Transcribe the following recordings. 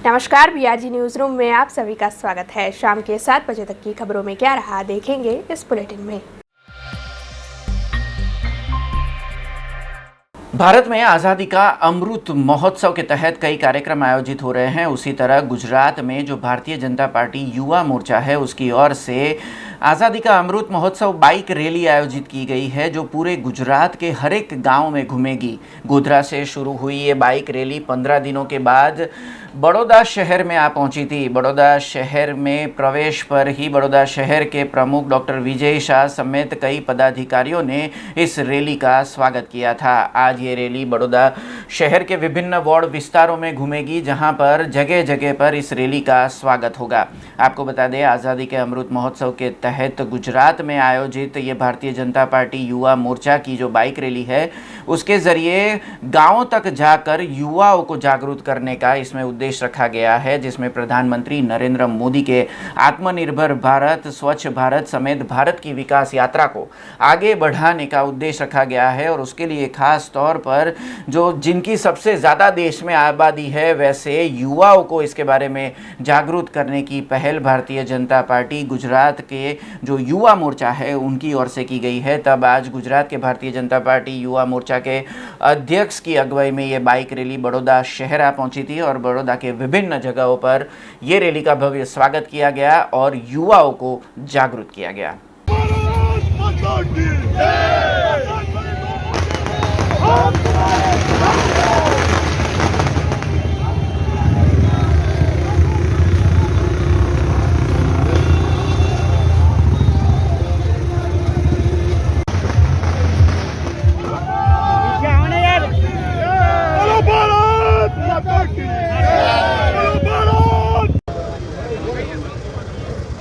नमस्कार, BRG news room में आप सभी का स्वागत है। शाम के 7 बजे तक की खबरों में क्या रहा देखेंगे इस बुलेटिन में। भारत में आज़ादी का अमृत महोत्सव के तहत कई कार्यक्रम आयोजित हो रहे हैं। उसी तरह गुजरात में जो भारतीय जनता पार्टी युवा मोर्चा है उसकी ओर से आज़ादी का अमृत महोत्सव बाइक रैली आयोजित की गई है, जो पूरे गुजरात के हर एक गांव में घूमेगी। गोधरा से शुरू हुई ये बाइक रैली 15 दिनों के बाद बड़ौदा शहर में आ पहुंची थी। बड़ौदा शहर में प्रवेश पर ही बड़ौदा शहर के प्रमुख डॉक्टर विजय शाह समेत कई पदाधिकारियों ने इस रैली का स्वागत किया था। आज ये रैली बड़ौदा शहर के विभिन्न वार्ड विस्तारों में घूमेगी, जहां पर जगह जगह पर इस रैली का स्वागत होगा। आपको बता दें, आज़ादी के अमृत महोत्सव के तहत गुजरात में आयोजित ये भारतीय जनता पार्टी युवा मोर्चा की जो बाइक रैली है उसके ज़रिए गाँवों तक जाकर युवाओं को जागरूक करने का इसमें उद्देश्य रखा गया है, जिसमें प्रधानमंत्री नरेंद्र मोदी के आत्मनिर्भर भारत, स्वच्छ भारत समेत भारत की विकास यात्रा को आगे बढ़ाने का उद्देश्य रखा गया है। और उसके लिए खास तौर पर जो जिनकी सबसे ज़्यादा देश में आबादी है, वैसे युवाओं को इसके बारे में जागरूक करने की पहल भारतीय जनता पार्टी गुजरात के जो युवा मोर्चा है उनकी ओर से की गई है। तब आज गुजरात के भारतीय जनता पार्टी युवा मोर्चा के अध्यक्ष की अगुवाई में ये बाइक रैली बड़ौदा शहर आ पहुंची थी और बड़ौदा के विभिन्न जगहों पर ये रैली का भव्य स्वागत किया गया और युवाओं को जागरूक किया गया।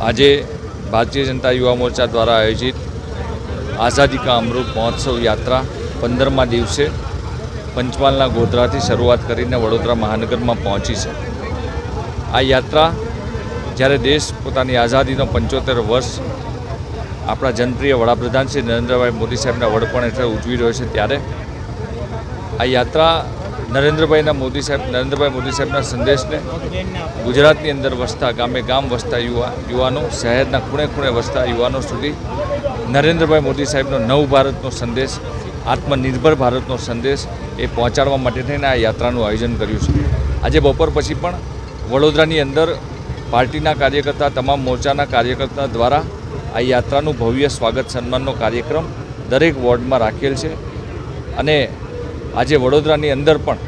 आज भारतीय जनता युवा मोर्चा द्वारा आयोजित आज़ादी का अमृत महोत्सव यात्रा 15મા દિવસે પંચમહાલના ગોધરાથી શરૂઆત કરીને વડોદરા મહાનગરમાં પહોંચી છે। આ યાત્રા જ્યારે દેશ પોતાની આઝાદીનો 75 વર્ષ આપણા જનપ્રિય વડાપ્રધાન શ્રી નરેન્દ્રભાઈ મોદી સાહેબના વડપણ હેઠળ ઉજવી રહ્યો છે, ત્યારે આ યાત્રા નરેન્દ્રભાઈ મોદી સાહેબના સંદેશને ગુજરાતની અંદર વસતા ગામે ગામ વસતા યુવાનો, શહેરના ખૂણે ખૂણે વસતા યુવાનો સુધી નરેન્દ્રભાઈ મોદી સાહેબનો નવ ભારતનો સંદેશ, આત્મનિર્ભર ભારતનો સંદેશ એ પહોંચાડવા માટે થઈને આ યાત્રાનું આયોજન કર્યું છે। આજે બપોર પછી પણ વડોદરાની અંદર પાર્ટીના કાર્યકર્તા, તમામ મોરચાના કાર્યકર્તા દ્વારા આ યાત્રાનું ભવ્ય સ્વાગત સન્માનનો કાર્યક્રમ દરેક વોર્ડમાં રાખેલ છે અને આજે વડોદરાની અંદર પણ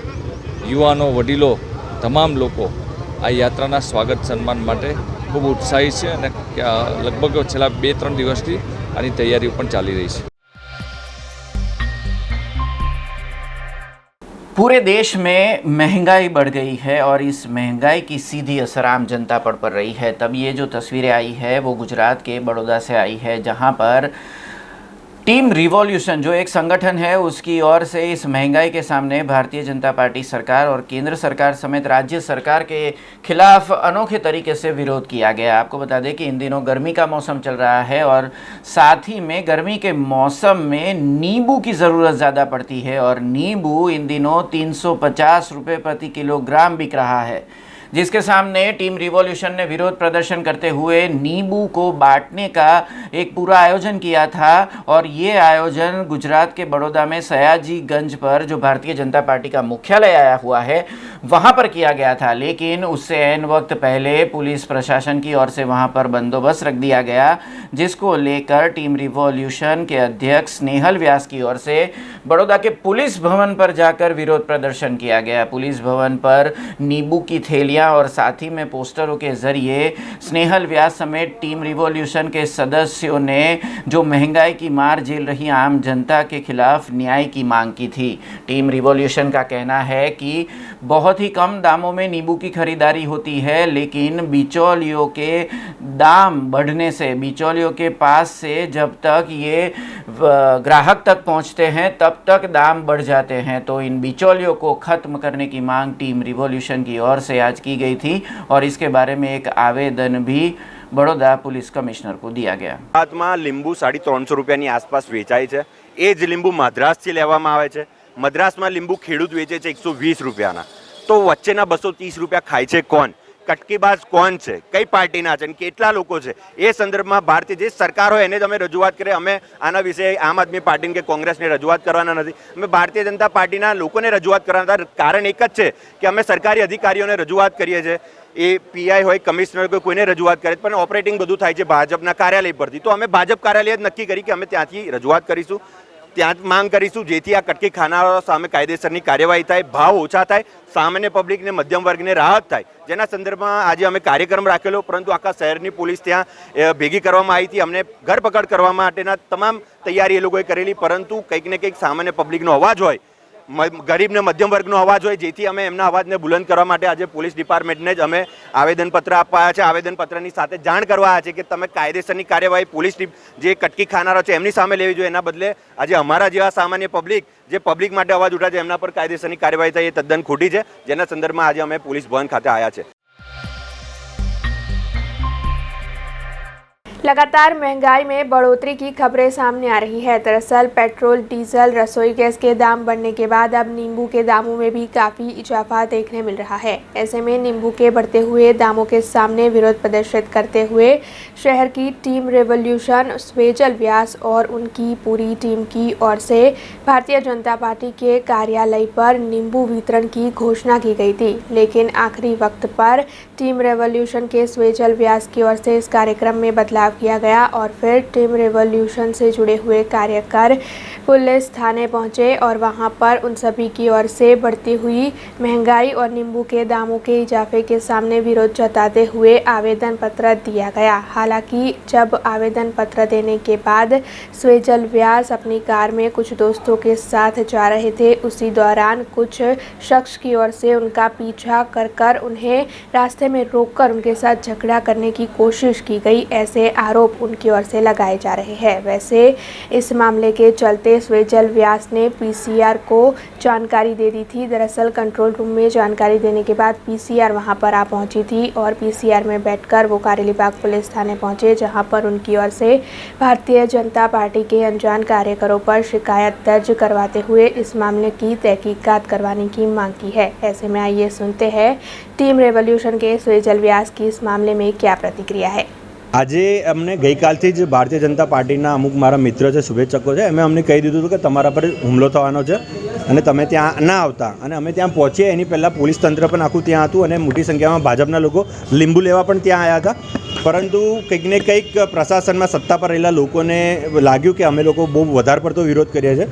યુવાનો, વડીલો, તમામ લોકો આ યાત્રાના સ્વાગત સન્માન માટે ખૂબ ઉત્સાહી છે અને લગભગ છેલ્લા 2-3 દિવસથી આની તૈયારીઓ પણ ચાલી રહી છે। पूरे देश में महंगाई बढ़ गई है और इस महंगाई की सीधी असर आम जनता पर पड़ रही है। तब ये जो तस्वीरें आई है वो गुजरात के बड़ौदा से आई है, जहां पर टीम रिवॉल्यूशन जो एक संगठन है उसकी ओर से इस महंगाई के सामने भारतीय जनता पार्टी सरकार और केंद्र सरकार समेत राज्य सरकार के खिलाफ अनोखे तरीके से विरोध किया गया। आपको बता दें कि इन दिनों गर्मी का मौसम चल रहा है और साथ ही में गर्मी के मौसम में नींबू की ज़रूरत ज़्यादा पड़ती है और नींबू इन दिनों 350 रुपये प्रति किलोग्राम बिक रहा है, जिसके सामने टीम रिवॉल्यूशन ने विरोध प्रदर्शन करते हुए नींबू को बांटने का एक पूरा आयोजन किया था। और ये आयोजन गुजरात के बड़ौदा में सयाजीगंज पर जो भारतीय जनता पार्टी का मुख्यालय आया हुआ है वहाँ पर किया गया था, लेकिन उससे ऐन वक्त पहले पुलिस प्रशासन की ओर से वहाँ पर बंदोबस्त रख दिया गया, जिसको लेकर टीम रिवॉल्यूशन के अध्यक्ष स्नेहल व्यास की ओर से बड़ौदा के पुलिस भवन पर जाकर विरोध प्रदर्शन किया गया। पुलिस भवन पर नींबू की थैलियाँ और साथ ही में पोस्टरों के जरिए स्नेहल व्यास समेत टीम रिवॉल्यूशन के सदस्यों ने जो महंगाई की मार झेल रही आम जनता के खिलाफ न्याय की मांग की थी। टीम रिवॉल्यूशन का कहना है कि बहुत ही कम दामों में नींबू की खरीदारी होती है, लेकिन बिचौलियों के दाम बढ़ने से, बिचौलियों के पास से जब तक ये ग्राहक तक पहुंचते हैं तब तक दाम बढ़ जाते हैं। तो इन बिचौलियों को ख़त्म करने की मांग टीम रिवॉल्यूशन की ओर से आज की गई थी और इसके बारे में एक आवेदन भी बड़ौदा पुलिस कमिश्नर को दिया गया। ગુજરાત માં લીંબુ 350 રૂપિયાની આસપાસ વેચાય છે। એ જ લીંબુ મદ્રાસથી લેવામાં આવે છે। મદ્રાસમાં લીંબુ ખેડૂત વેચે છે 120 રૂપિયાના। તો વચ્ચેના 230 રૂપિયા ખાય છે કોણ? કટકીબાજ કોણ છે? કઈ પાર્ટીના છે અને કેટલા લોકો છે? એ સંદર્ભમાં ભારતીય જે સરકાર હોય એને જ અમે રજૂઆત કરીએ. અમે આના વિશે આમ આદમી પાર્ટીને કે કોંગ્રેસને રજૂઆત કરવાના નથી. અમે ભારતીય જનતા પાર્ટીના લોકોને રજૂઆત કરવાના હતા. કારણ એક જ છે કે અમે સરકારી અધિકારીઓને રજૂઆત કરીએ છીએ. એ પીઆઈ હોય, કમિશનર કોઈ કોઈને રજૂઆત કરે, પણ ઓપરેટિંગ બધું થાય છે ભાજપના કાર્યાલય પરથી. તો અમે ભાજપ કાર્યાલય જ નક્કી કરી કે અમે ત્યાંથી રજૂઆત કરીશું, ત્યાં જ માંગ કરીશું, જેથી આ કટકી ખાનારાઓ સામે કાયદેસરની કાર્યવાહી થાય, ભાવ ઓછા થાય, સામાન્ય પબ્લિકને, મધ્યમ વર્ગને રાહત થાય. જેના સંદર્ભમાં આજે અમે કાર્યક્રમ રાખેલો, પરંતુ આખા શહેરની પોલીસ ત્યાં ભેગી કરવામાં આવી હતી. અમને ધરપકડ કરવા માટેના તમામ તૈયારી એ લોકોએ કરેલી, પરંતુ કંઈક ને કંઈક સામાન્ય પબ્લિકનો અવાજ હોય, ગરીબને મધ્યમ વર્ગનો અવાજ હોય, જેથી અમે એમના અવાજને બુલંદ કરવા માટે આજે પોલીસ ડિપાર્ટમેન્ટને જ અમે આવેદનપત્ર આપવા આવ્યા છે. આવેદનપત્રની સાથે જાણ કરવા આવ્યા છે કે તમે કાયદેસરની કાર્યવાહી પોલીસ જે કટકી ખાનારો છે એમની સામે લેવી જોઈએ. એના બદલે આજે અમારા જેવા સામાન્ય પબ્લિક જે પબ્લિક માટે અવાજ ઉઠાવે છે એમના પર કાયદેસરની કાર્યવાહી થાય એ તદ્દન ખોટી છે. જેના સંદર્ભમાં આજે અમે પોલીસ ભવન ખાતે આવ્યા છે. लगातार महंगाई में बढ़ोतरी की खबरें सामने आ रही है। दरअसल पेट्रोल, डीजल, रसोई गैस के दाम बढ़ने के बाद अब नींबू के दामों में भी काफ़ी इजाफा देखने मिल रहा है। ऐसे में नींबू के बढ़ते हुए दामों के सामने विरोध प्रदर्शित करते हुए शहर की टीम रेवोल्यूशन स्वेजल व्यास और उनकी पूरी टीम की ओर से भारतीय जनता पार्टी के कार्यालय पर नींबू वितरण की घोषणा की गई थी, लेकिन आखिरी वक्त पर टीम रेवोल्यूशन के स्वेजल व्यास की ओर से इस कार्यक्रम में बदलाव किया गया और फिर टीम रेवोल्यूशन से जुड़े हुए कार्यकर पुलिस थाने पहुंचे और वहां पर उन सभी की ओर से बढ़ती हुई महंगाई और नींबू के दामों के इजाफे के सामने विरोध जताते हुए आवेदन पत्र दिया गया। हालांकि जब आवेदन पत्र देने के बाद स्वेजल व्यास अपनी कार में कुछ दोस्तों के साथ जा रहे थे, उसी दौरान कुछ शख्स की ओर से उनका पीछा कर उन्हें रास्ते में रोककर उनके साथ झगड़ा करने की कोशिश की गई, ऐसे आरोप उनकी ओर से लगाए जा रहे हैं। वैसे इस मामले के चलते स्वेजल व्यास ने पीसीआर को जानकारी दे दी थी। दरअसल कंट्रोल रूम में जानकारी देने के बाद पीसीआर वहां पर आ पहुंची थी और पीसीआर में बैठकर वो कारेलीबाग पुलिस थाने पहुंचे, जहां पर उनकी ओर से भारतीय जनता पार्टी के अनजान कार्यकरों पर शिकायत दर्ज करवाते हुए इस मामले की तहकीकात करवाने की मांग की है। ऐसे में आइए सुनते हैं टीम रेवोल्यूशन के स्वेजल व्यास की इस मामले में क्या प्रतिक्रिया है। આજે અમને ગઈકાલથી જ ભારતીય જનતા પાર્ટીના અમુક મારા મિત્ર છે, શુભેચ્છકો છે, એમણે અમને કહી દીધું હતું કે તમારા પર હુમલો થવાનો છે અને તમે ત્યાં ના આવતા. અને અમે ત્યાં પહોંચીએ એની પહેલાં પોલીસ તંત્ર પણ આખું ત્યાં હતું અને મોટી સંખ્યામાં ભાજપના લોકો લીંબુ લેવા પણ ત્યાં આવ્યા હતા. પરંતુ કંઈક ને કંઈક પ્રશાસનમાં સત્તા પર રહેલા લોકોને લાગ્યું કે અમે લોકો બહુ વધારે પડતો વિરોધ કરીએ છીએ,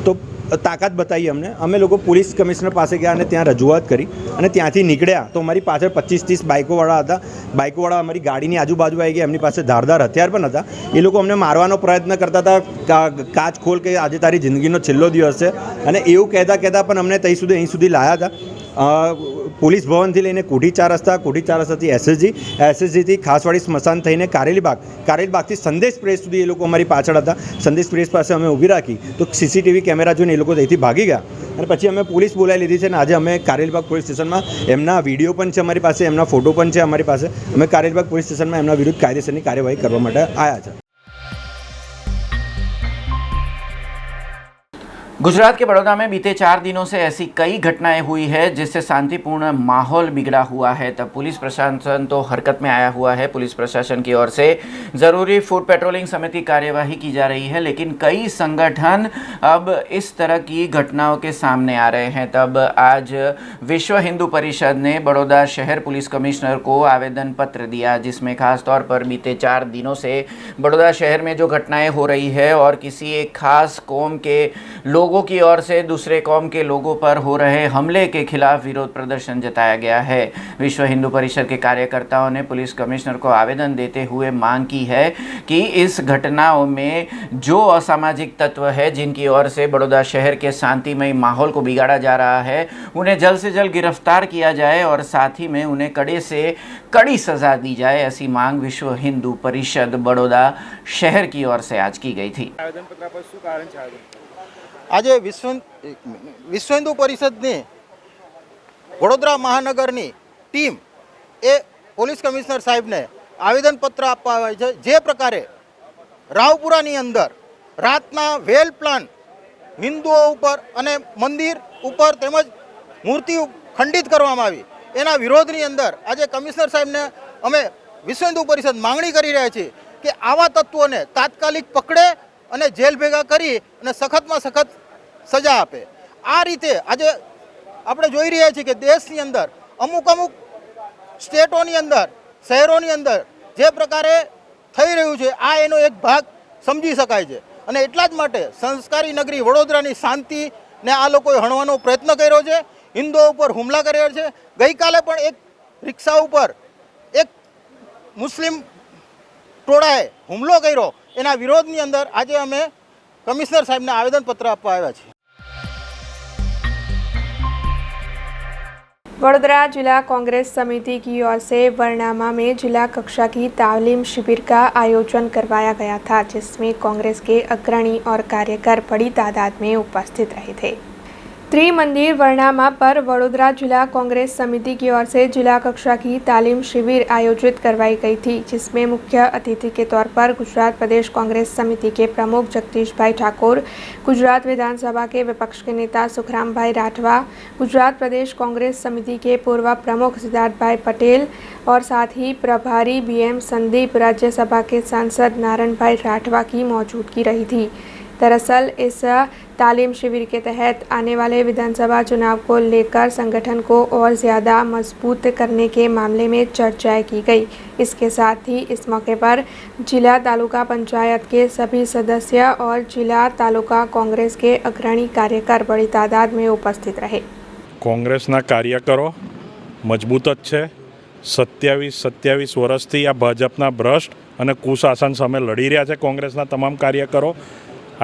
તો તાકાત બતાવી અમને. અમે લોકો પોલીસ કમિશનર પાસે ગયા અને ત્યાં રજૂઆત કરી અને ત્યાંથી નીકળ્યા તો અમારી પાછળ 25-30 બાઇકોવાળા હતા. બાઇકોવાળા અમારી ગાડીની આજુબાજુ આવી ગયા, એમની પાસે ધારદાર હથિયાર પણ હતા. એ લોકો અમને મારવાનો પ્રયત્ન કરતા હતા, કાચ ખોલ કે આજે તારી જિંદગીનો છેલ્લો દિવસ છે, અને એવું કહેતા પણ અમને અહીં સુધી લાયા હતા. પોલીસ ભવનથી લઈને કોઠી 4 રસ્તા, કોઠી 4 રસ્તાથી એસએસજીથી ખાસવાડી સ્મશાન થઈને કારેલીબાગથી સંદેશ પ્રેસ સુધી એ લોકો અમારી પાછળ હતા. સંદેશ પ્રેસ પાસે અમે ઊભી રાખી તો સીસીટીવી કેમેરા જોઈને એ લોકો ત્યાંથી ભાગી ગયા અને પછી અમે પોલીસ બોલાવી લીધી છે અને આજે અમે કારેલીબાગ પોલીસ સ્ટેશનમાં એમના વિડીયો પણ છે અમારી પાસે, એમના ફોટો પણ છે અમારી પાસે. અમે કારેલીબાગ પોલીસ સ્ટેશનમાં એમના વિરુદ્ધ કાયદેસરની કાર્યવાહી કરવા માટે આવ્યા છે. गुजरात के बड़ौदा में बीते 4 दिनों से ऐसी कई घटनाएं हुई है जिससे शांतिपूर्ण माहौल बिगड़ा हुआ है। तब पुलिस प्रशासन तो हरकत में आया हुआ है। पुलिस प्रशासन की ओर से ज़रूरी फूड पेट्रोलिंग समेत कार्यवाही की जा रही है, लेकिन कई संगठन अब इस तरह की घटनाओं के सामने आ रहे हैं। तब आज विश्व हिंदू परिषद ने बड़ौदा शहर पुलिस कमिश्नर को आवेदन पत्र दिया, जिसमें खास तौर पर बीते 4 दिनों से बड़ौदा शहर में जो घटनाएं हो रही है और किसी एक खास कौम के लोगों की ओर से दूसरे कौम के लोगों पर हो रहे हमले के खिलाफ विरोध प्रदर्शन जताया गया है। विश्व हिंदू परिषद के कार्यकर्ताओं ने पुलिस कमिश्नर को आवेदन देते हुए मांग की है कि इस घटनाओं में जो असामाजिक तत्व है जिनकी ओर से बड़ौदा शहर के शांतिमय माहौल को बिगाड़ा जा रहा है, उन्हें जल्द से जल्द गिरफ्तार किया जाए और साथ ही में उन्हें कड़े से कड़ी सजा दी जाए। ऐसी मांग विश्व हिंदू परिषद बड़ौदा शहर की ओर से आज की गई थी। આજે વિશ્વ હિન્દુ પરિષદની વડોદરા મહાનગરની ટીમ એ પોલીસ કમિશનર સાહેબને આવેદનપત્ર આપવા આવે છે. જે પ્રકારે રાવપુરાની અંદર રાતના વેલ પ્લાન હિન્દુઓ ઉપર અને મંદિર ઉપર તેમજ મૂર્તિ ખંડિત કરવામાં આવી, એના વિરોધની અંદર આજે કમિશનર સાહેબને અમે વિશ્વ હિન્દુ પરિષદ માંગણી કરી રહ્યા છીએ કે આવા તત્વોને તાત્કાલિક પકડે અને જેલ ભેગા કરી અને સખતમાં સખત સજા આપે. આ રીતે આજે આપણે જોઈ રહ્યા છીએ કે દેશની અંદર અમુક સ્ટેટોની અંદર, શહેરોની અંદર જે પ્રકારે થઈ રહ્યું છે, આ એનો એક ભાગ સમજી શકાય છે. અને એટલા જ માટે સંસ્કારી નગરી વડોદરાની શાંતિને આ લોકોએ હણવાનો પ્રયત્ન કર્યો છે, હિન્દુઓ ઉપર હુમલા કર્યા છે. ગઈકાલે પણ એક રિક્ષા ઉપર એક મુસ્લિમ ટોળાએ હુમલો કર્યો. એના વિરોધની અંદર આજે અમે કમિશનર સાહેબને આવેદનપત્ર આપવા આવ્યા છીએ. वडोदरा जिला कांग्रेस समिति की ओर से वरनामा में जिला कक्षा की तालीम शिविर का आयोजन करवाया गया था, जिसमें कांग्रेस के अग्रणी और कार्यकर बड़ी तादाद में उपस्थित रहे थे। त्रिमंदिर वरनामा पर वडोदरा जिला कांग्रेस समिति की ओर से जिला कक्षा की तालीम शिविर आयोजित करवाई गई थी, जिसमें मुख्य अतिथि के तौर पर गुजरात प्रदेश कांग्रेस समिति के प्रमुख जगदीशभाई ठाकुर, गुजरात विधानसभा के विपक्ष के नेता सुखरामभाई राठवा, गुजरात प्रदेश कांग्रेस समिति के पूर्व प्रमुख सिद्धार्थभाई पटेल और साथ ही प्रभारी बीएम संदीप, राज्यसभा के सांसद नारायणभाई राठवा की मौजूदगी रही थी। दरअसल इस तालीम शिविर के तहत आने वाले विधानसभा चुनाव को लेकर संगठन को और ज़्यादा मजबूत करने के मामले में चर्चाएं की गई। इसके साथ ही इस मौके पर जिला तालुका पंचायत के सभी सदस्य और जिला तालुका कांग्रेस के अग्रणी कार्यकर बड़ी तादाद में उपस्थित रहे। कांग्रेसना कार्यकरो मजबूत ज छे। 27 वर्षथी आ भाजपना भ्रष्ट अने कुशासन सामे लड़ी रह्या छे कांग्रेसना तमाम कार्यकरो।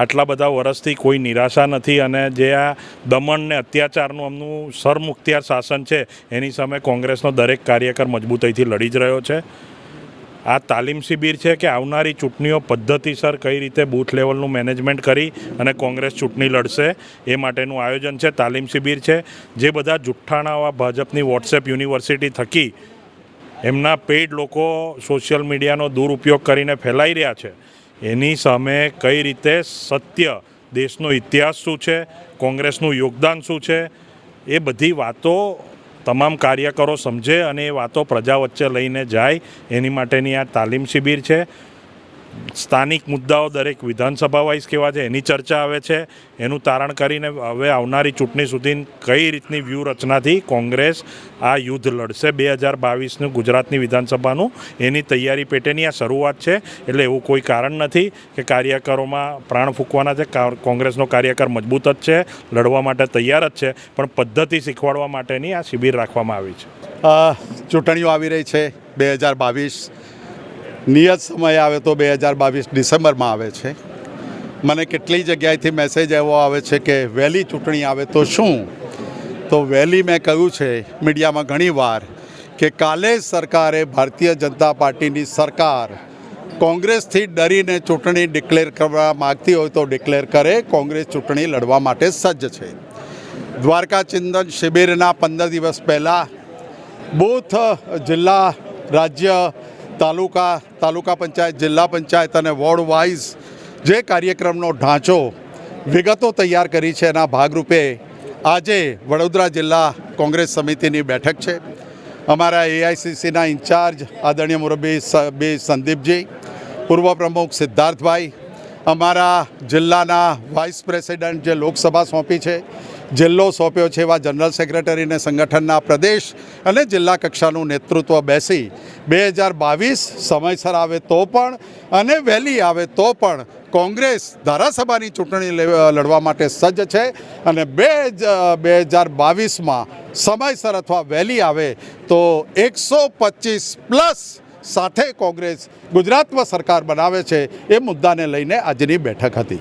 आटला बधा वर्षथी कोई निराशा नहीं अने जे आ दमन ने अत्याचारनुं अमनुं सरमुखत्यार शासन है एनी सामे कांग्रेसनो दरेक कार्यकर मजबूताईथी लड़ी ज रह्यो छे। आ तालीम शिबिर है कि आवनारी चूंटणीओ पद्धतिसर कई रीते बूथ लेवलનું મેનેજમેન્ટ કરી અને કોંગ્રેસ ચૂંટણી લડશે એ માટેનું આયોજન છે। તાલીમ શિબિર છે જે બધા જુઠ્ઠાણાઓ ભાજપની વોટ્સએપ યુનિવર્સિટી થકી એમના પેઇડ લોકો સોશિયલ મીડિયાનો દુરુપયોગ કરીને ફેલાઈ રહ્યા છે એની સામે કઈ રીતે સત્ય, દેશનો ઇતિહાસ શું છે, કોંગ્રેસનું યોગદાન શું છે એ બધી વાતો તમામ કાર્યકરો સમજે અને એ વાતો પ્રજા વચ્ચે લઈને જાય એની માટેની આ તાલીમ શિબિર છે। સ્થાનિક મુદ્દાઓ દરેક વિધાનસભા વાઇઝ કેવા છે એની ચર્ચા આવે છે। એનું તારણ કરીને હવે આવનારી ચૂંટણી સુધી કઈ રીતની વ્યૂહરચનાથી કોંગ્રેસ આ યુદ્ધ લડશે 2022નું ગુજરાતની વિધાનસભાનું એની તૈયારી પેટેની આ શરૂઆત છે। એટલે એવું કોઈ કારણ નથી કે કાર્યકરોમાં પ્રાણ ફૂંકવાના છે। કોંગ્રેસનો કાર્યકર મજબૂત જ છે, લડવા માટે તૈયાર જ છે, પણ પદ્ધતિ શીખવાડવા માટેની આ શિબિર રાખવામાં આવી છે। ચૂંટણીઓ આવી રહી છે 2022, નિયત સમય આવે તો 2022 ડિસેમ્બરમાં આવે છે। મને કેટલી જગ્યાએથી મેસેજ એવો આવે છે કે વહેલી ચૂંટણી આવે તો શું? તો વહેલી મેં કહ્યું છે મીડિયામાં ઘણીવાર કે કાલે સરકારે ભારતીય જનતા પાર્ટીની સરકાર કોંગ્રેસથી ડરીને ચૂંટણી ડિક્લેર કરવા માગતી હોય તો ડિક્લેર કરે। કોંગ્રેસ ચૂંટણી લડવા માટે સજ્જ છે। દ્વારકા ચિંતન શિબિરના 15 દિવસ પહેલાં બૂથ, જિલ્લા, રાજ્ય, તાલુકા પંચાયત, જિલ્લા પંચાયત અને વોર્ડ વાઇઝ જે કાર્યક્રમનો ઢાંચો વિગતો તૈયાર કરી છે એના ભાગરૂપે આજે વડોદરા જિલ્લા કોંગ્રેસ સમિતિની બેઠક છે। અમારા એઆઈસીસીના ઇન્ચાર્જ આદરણીય મુરબ્બી સંદીપજી, પૂર્વ પ્રમુખ સિદ્ધાર્થભાઈ, અમારા જિલ્લાના વાઇસ પ્રેસિડેન્ટ જે લોકસભા સોંપી છે, જિલ્લો સોંપ્યો છે એવા જનરલ સેક્રેટરીને સંગઠનના પ્રદેશ અને જિલ્લા કક્ષાનું નેતૃત્વ બેસી 2022 સમયસર આવે તો પણ અને વહેલી આવે તો પણ કોંગ્રેસ ધારાસભાની ચૂંટણી લડવા માટે સજ્જ છે અને 2022માં સમયસર અથવા વહેલી આવે તો 125+ સાથે કોંગ્રેસ ગુજરાતમાં સરકાર બનાવે છે એ મુદ્દાને લઈને આજની બેઠક હતી।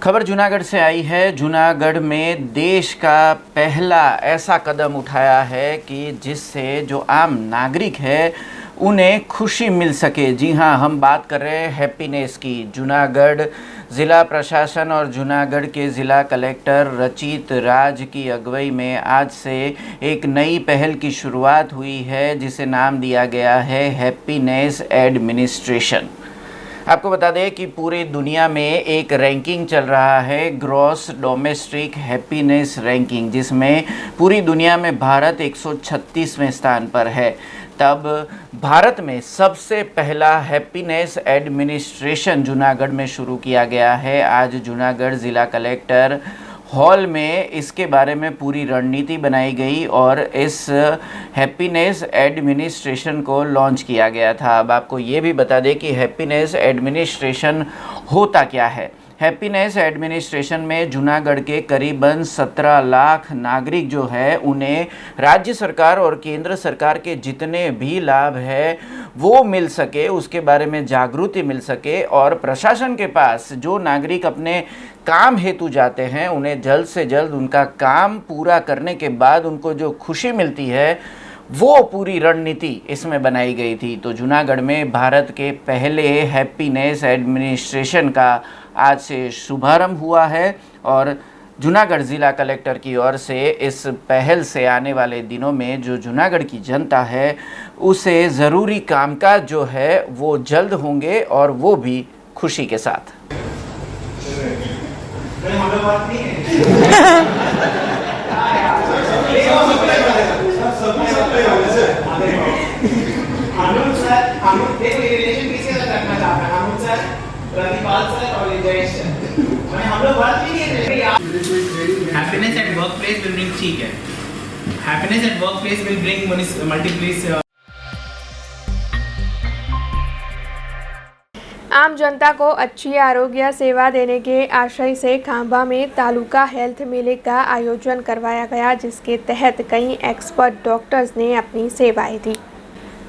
खबर जूनागढ़ से आई है। जूनागढ़ में देश का पहला ऐसा कदम उठाया है कि जिससे जो आम नागरिक है उन्हें खुशी मिल सके। जी हाँ, हम बात कर रहे हैं हैप्पीनेस की। जूनागढ़ ज़िला प्रशासन और जूनागढ़ के ज़िला कलेक्टर रचित राज की अगुवाई में आज से एक नई पहल की शुरुआत हुई है जिसे नाम दिया गया है हैप्पीनेस एडमिनिस्ट्रेशन। आपको बता दें कि पूरी दुनिया में एक रैंकिंग चल रहा है, ग्रॉस डोमेस्टिक हैप्पीनेस रैंकिंग, जिसमें पूरी दुनिया में भारत 136वें स्थान पर है। तब भारत में सबसे पहला हैप्पीनेस एडमिनिस्ट्रेशन जूनागढ़ में शुरू किया गया है। आज जूनागढ़ ज़िला कलेक्टर हॉल में इसके बारे में पूरी रणनीति बनाई गई और इस हैप्पीनेस एडमिनिस्ट्रेशन को लॉन्च किया गया था। अब आपको ये भी बता दें कि हैप्पीनेस एडमिनिस्ट्रेशन होता क्या है। हैप्पीनेस एडमिनिस्ट्रेशन में जूनागढ़ के करीबन 17 लाख नागरिक जो है उन्हें राज्य सरकार और केंद्र सरकार के जितने भी लाभ है वो मिल सके, उसके बारे में जागृति मिल सके और प्रशासन के पास जो नागरिक अपने काम हेतु जाते हैं उन्हें जल्द से जल्द उनका काम पूरा करने के बाद उनको जो खुशी मिलती है वो पूरी रणनीति इसमें बनाई गई थी। तो जूनागढ़ में भारत के पहले हैप्पीनेस एडमिनिस्ट्रेशन का आज से शुभारंभ हुआ है और जूनागढ़ ज़िला कलेक्टर की ओर से इस पहल से आने वाले दिनों में जो जूनागढ़ की जनता है उसे ज़रूरी कामकाज जो है वो जल्द होंगे और वो भी खुशी के साथ। Happiness at workplace will bring ठीक है. Happiness at workplace will bring multiplies. आम जनता को अच्छी आरोग्य सेवा देने के आशय से खांबा में तालुका हेल्थ मेले का आयोजन करवाया गया, जिसके तहत कई एक्सपर्ट डॉक्टर्स ने अपनी सेवाएं दी।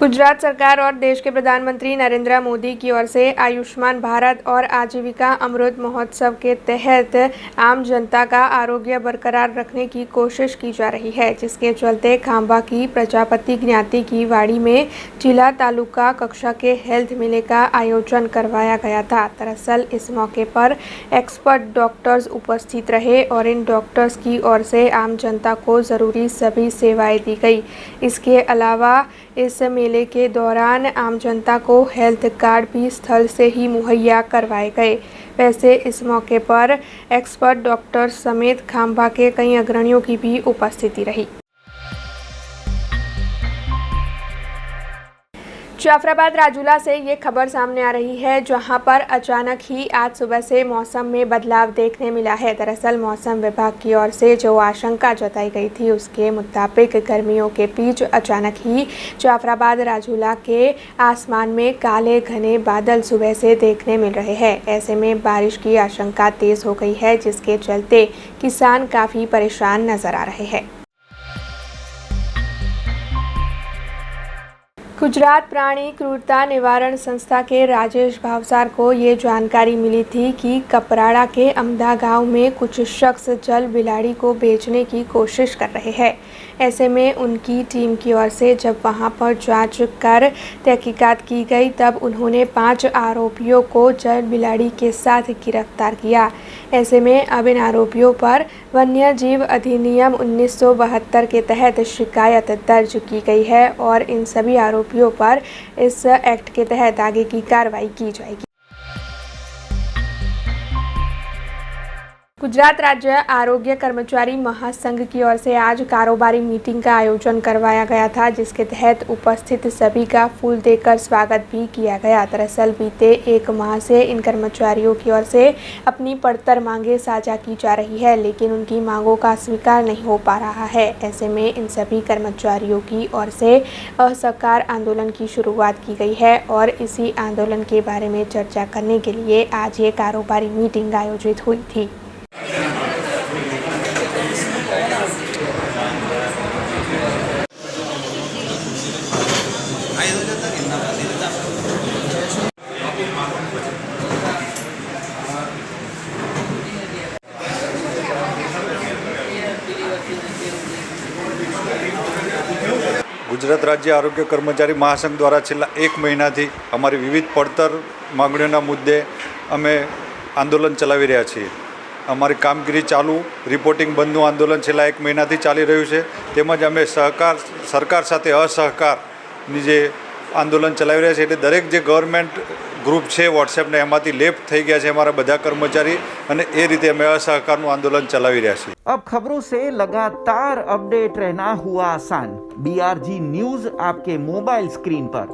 गुजरात सरकार और देश के प्रधानमंत्री नरेंद्र मोदी की ओर से आयुष्मान भारत और आजीविका अमृत महोत्सव के तहत आम जनता का आरोग्य बरकरार रखने की कोशिश की जा रही है, जिसके चलते खांबा की प्रजापति ज्ञाति की वाड़ी में जिला तालुका कक्षा के हेल्थ मेले का आयोजन करवाया गया था। दरअसल इस मौके पर एक्सपर्ट डॉक्टर्स उपस्थित रहे और इन डॉक्टर्स की ओर से आम जनता को ज़रूरी सभी सेवाएं दी गई। इसके अलावा इस मेले के दौरान आम जनता को हेल्थ कार्ड भी स्थल से ही मुहैया करवाए गए। वैसे इस मौके पर एक्सपर्ट डॉक्टर्स समेत खांबा के कई अग्रणियों की भी उपस्थिति रही। जाफराबाद राजूला से ये खबर सामने आ रही है, जहां पर अचानक ही आज सुबह से मौसम में बदलाव देखने मिला है। दरअसल मौसम विभाग की ओर से जो आशंका जताई गई थी उसके मुताबिक गर्मियों के बीच अचानक ही जाफराबाद राजूला के आसमान में काले घने बादल सुबह से देखने मिल रहे हैं। ऐसे में बारिश की आशंका तेज़ हो गई है, जिसके चलते किसान काफ़ी परेशान नजर आ रहे हैं। गुजरात प्राणी क्रूरता निवारण संस्था के राजेश भावसार को ये जानकारी मिली थी कि कपराड़ा के अमदा गांव में कुछ शख्स जल बिलाड़ी को बेचने की कोशिश कर रहे हैं। ऐसे में उनकी टीम की ओर से जब वहां पर जांच कर तहकीकात की गई, तब उन्होंने 5 आरोपियों को जल बिलाड़ी के साथ गिरफ्तार किया। ऐसे में अब इन आरोपियों पर वन्य जीव अधिनियम 1972 के तहत शिकायत दर्ज की गई है और इन सभी आरोपियों पर इस एक्ट के तहत आगे की कार्रवाई की जाएगी। गुजरात राज्य आरोग्य कर्मचारी महासंघ की ओर से आज कारोबारी मीटिंग का आयोजन करवाया गया था, जिसके तहत उपस्थित सभी का फूल देकर स्वागत भी किया गया। दरअसल बीते 1 माह से इन कर्मचारियों की ओर से अपनी पड़तर मांगे साझा की जा रही है, लेकिन उनकी मांगों का स्वीकार नहीं हो पा रहा है। ऐसे में इन सभी कर्मचारियों की ओर से असहकार आंदोलन की शुरुआत की गई है और इसी आंदोलन के बारे में चर्चा करने के लिए आज ये कारोबारी मीटिंग आयोजित हुई थी। ગુજરાત રાજ્ય આરોગ્ય કર્મચારી મહાસંઘ દ્વારા છેલ્લા 1 મહિનાથી અમારી વિવિધ પડતર માંગણીઓના મુદ્દે અમે આંદોલન ચલાવી રહ્યા છીએ। અમારી કામગીરી ચાલુ, રિપોર્ટિંગ બંધનું આંદોલન છેલ્લા 1 મહિનાથી ચાલી રહ્યું છે। તેમજ અમે સરકાર સાથે અસહકારની જે આંદોલન ચલાવી રહ્યા છીએ, એટલે દરેક જે ગવર્મેન્ટ ગ્રુપ છે વોટ્સએપને એમાંથી લેફ્ટ થઈ ગયા છે અમારા બધા કર્મચારી અને એ રીતે અમે અસહકારનું આંદોલન ચલાવી રહ્યા છીએ. अब खबरों से लगातार अपडेट रहना हुआ आसान. BRG न्यूज आपके मोबाइल स्क्रीन पर.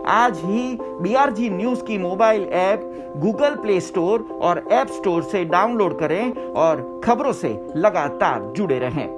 आज ही BRG न्यूज की mobile app Google play store और ऐप स्टोर से डाउनलोड करें और खबरों से लगातार जुड़े रहें.